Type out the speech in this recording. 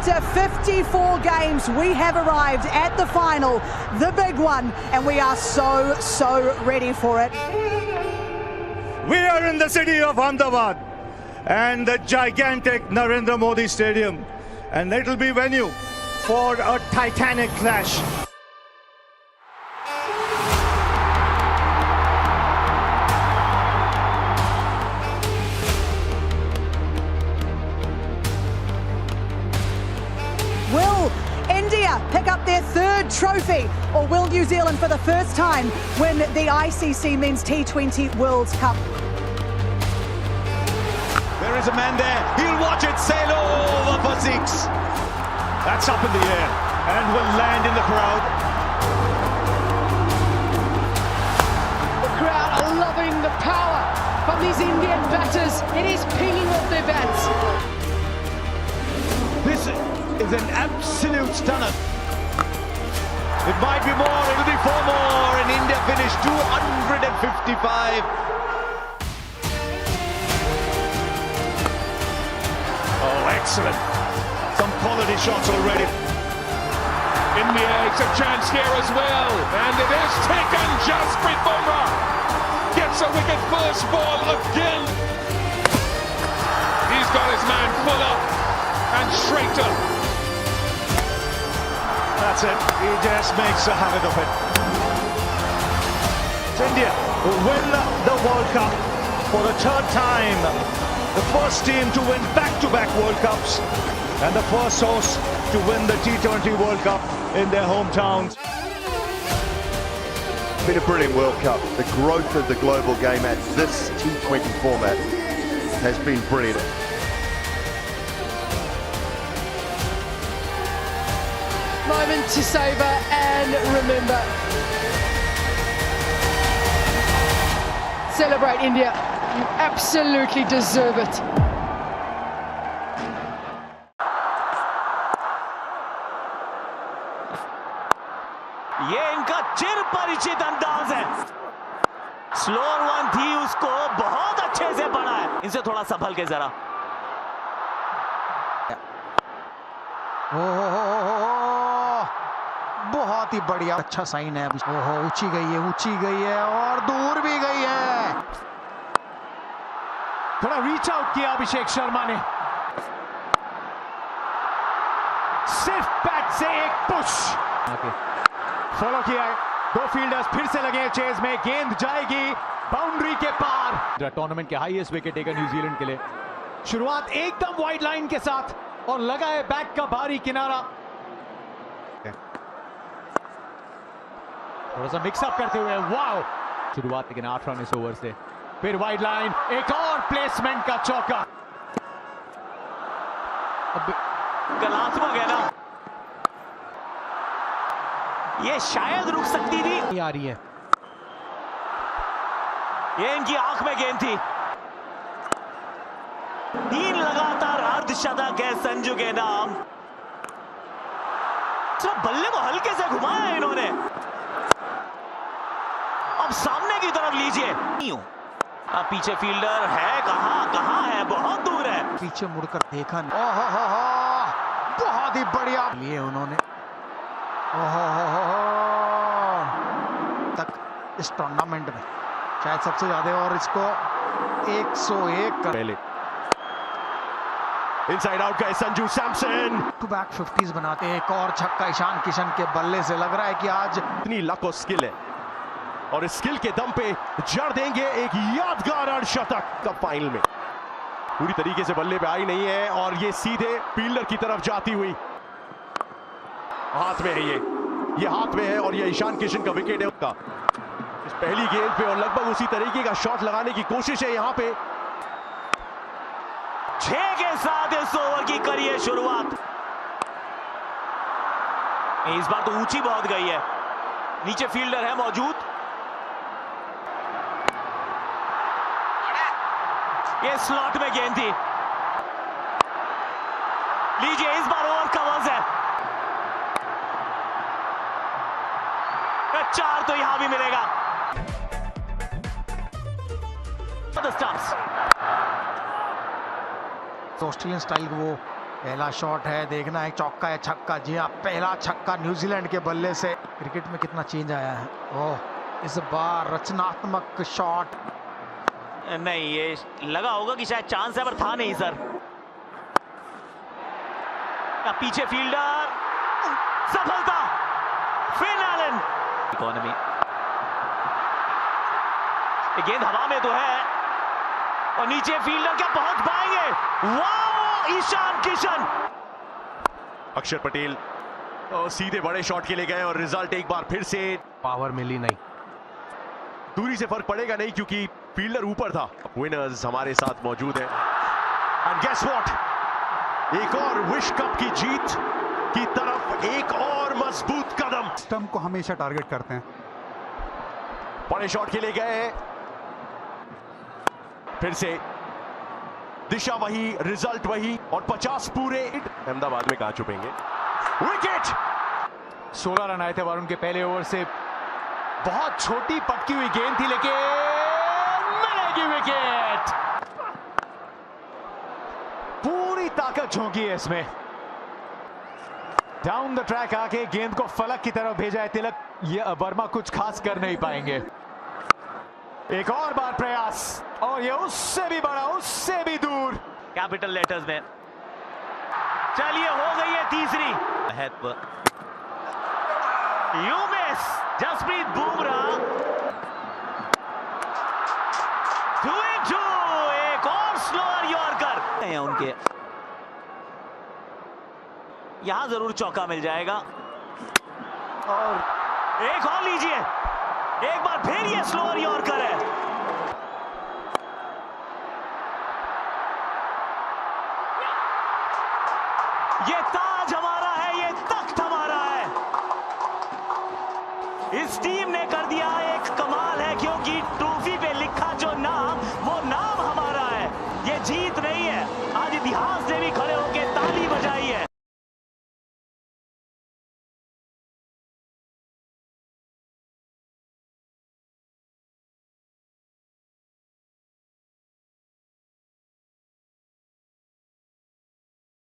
After 54 games, we have arrived at the final, the big one, and we are so ready for it. We are in the city of Ahmedabad and the gigantic Narendra Modi Stadium, and it will be venue for a titanic clash. Will India pick up their third trophy, or will New Zealand for the first time win the ICC Men's T20 World Cup? There is a man there, he'll watch it sail over for six. That's up in the air and will land in the crowd. The crowd are loving the power from these Indian batters. It is pinging off their bats. This is an absolute stunner. It might be more, it'll be 4 more, and India finished 255. Oh, excellent. Some quality shots already. India, it's a chance here as well, and it is taken. Jasprit Bumrah gets a wicket first ball again. He's got his man full up and straight up. That's it. He just makes a habit of it. India will win the World Cup for the third time. The first team to win back-to-back World Cups and the first host to win the T20 World Cup in their hometowns. Been a brilliant World Cup. The growth of the global game at this T20 format has been brilliant. Moment to savor and remember. Celebrate, India. You absolutely deserve it. ये इनका चिर परिचित अंदाज है। Slower one थी, उसको बहुत अच्छे से पढ़ा है। इनसे थोड़ा संभल के जरा। बहुत ही बढ़िया, अच्छा साइन है। ओहो, ऊंची गई है और दूर भी गई है। थोड़ा रीच आउट किया अभिषेक शर्मा ने। सिर्फ बैट से एक पुश फॉलो किया है। 2 फील्डर्स फिर से लगे चेज में। गेंद जाएगी बाउंड्री के पार। टूर्नामेंट के हाईएस्ट विकेट टेकर न्यूजीलैंड के लिए। शुरुआत एकदम वाइड लाइन के साथ और लगा है बैक का भारी किनारा। थोड़ा सा मिक्सअप करते हुए, वाओ! शुरुआत लेकिन 8 रन इस ओवर से। फिर वाइड लाइन, एक और प्लेसमेंट का चौका। कलात्मक है ना, ये शायद रुक सकती थी। आ रही है, ये इनकी आंख में गेंद थी। 3 लगातार अर्धशतक है संजू के नाम। सिर्फ बल्ले को हल्के से घुमाया इन्होंने। अब सामने की तरफ लीजिए। अब पीछे फील्डर है, कहां है, बहुत दूर है। पीछे मुड़कर देखा नहीं। ओहो, बहुत ही बढ़िया लिए उन्होंने। ओहो, तक इस टूर्नामेंट में शायद सबसे ज्यादा, और इसको 101 कर पहले इनसाइड आउट गए Sanju Samson. To back 50s बनाते हैं। एक और छक्का ईशान किशन के बल्ले से। लग रहा है कि आज इतनी लक और स्किल है, और इस स्किल के दम पे जड़ देंगे एक यादगार अर्धशतक का फाइनल में। पूरी तरीके से बल्ले पे आई नहीं है, और ये सीधे फील्डर की तरफ जाती हुई हाथ में है। ये हाथ में है, और ये ईशान किशन का विकेट है उसका। इस पहली गेंद पे और लगभग उसी तरीके का शॉट लगाने की कोशिश है यहाँ पे। 6 के साथ इस ओवर की करिए शुरुआत। इस बार तो ऊंची बहुत गई है, नीचे फील्डर है मौजूद। ये स्लॉट में गेंद थी। लीजिए, इस बार ओवर कवर्स है। 4 तो यहां भी मिलेगा। ऑस्ट्रेलियन स्टाइल वो पहला शॉट है, देखना है चौका है छक्का। जी हाँ, पहला छक्का न्यूजीलैंड के बल्ले से। क्रिकेट में कितना चेंज आया है। ओह, इस बार रचनात्मक शॉट। नहीं, ये लगा होगा कि शायद चांस है पर था नहीं सर। पीछे फील्डर, सफलता, फिन एलन। इकोनॉमी, गेंद हवा में तो है और नीचे फील्डर क्या पहुंच पाएंगे। वाह, ईशान किशन। अक्षर पटेल सीधे बड़े शॉट के लिए गए और रिजल्ट एक बार फिर से पावर मिली नहीं। दूरी से फर्क पड़ेगा नहीं क्योंकि फील्डर ऊपर था। विनर्स हमारे साथ मौजूद हैं। एंड गेस व्हाट, एक और विश्व कप की जीत की तरफ एक और मजबूत कदम। स्टंप को हमेशा टारगेट करते हैं। बड़े शॉट के लिए गए, फिर से दिशा वही, रिजल्ट वही और 50 पूरे। अहमदाबाद में कहां छुपेंगे। विकेट, 16 रन आए थे वरुण के पहले ओवर से। बहुत छोटी पटकी हुई गेंद थी लेकिन मिलेगी विकेट। पूरी ताकत झोंकी है इसमें। डाउन द ट्रैक आके गेंद को फलक की तरफ भेजा है तिलक। ये वर्मा कुछ खास कर नहीं पाएंगे। एक और बार प्रयास और ये उससे भी बड़ा, उससे भी दूर। कैपिटल लेटर्स में चलिए, हो गई है तीसरी। You miss, Jasprit Bumrah 2-2। एक और स्लोअर यॉर्कर है उनके, यहां जरूर चौका मिल जाएगा। और एक और लीजिए, एक बार फिर ये स्लोअर यॉर्कर है। ये ताज हमारा है, ये तख्त हमारा है। इस टीम ने कर दिया एक कमाल है क्योंकि ट्रॉफी पे लिखा जो नाम, वो नाम हमारा है। ये जीत नहीं है, आज इतिहास ने भी खड़े होकर ताली बजाई है।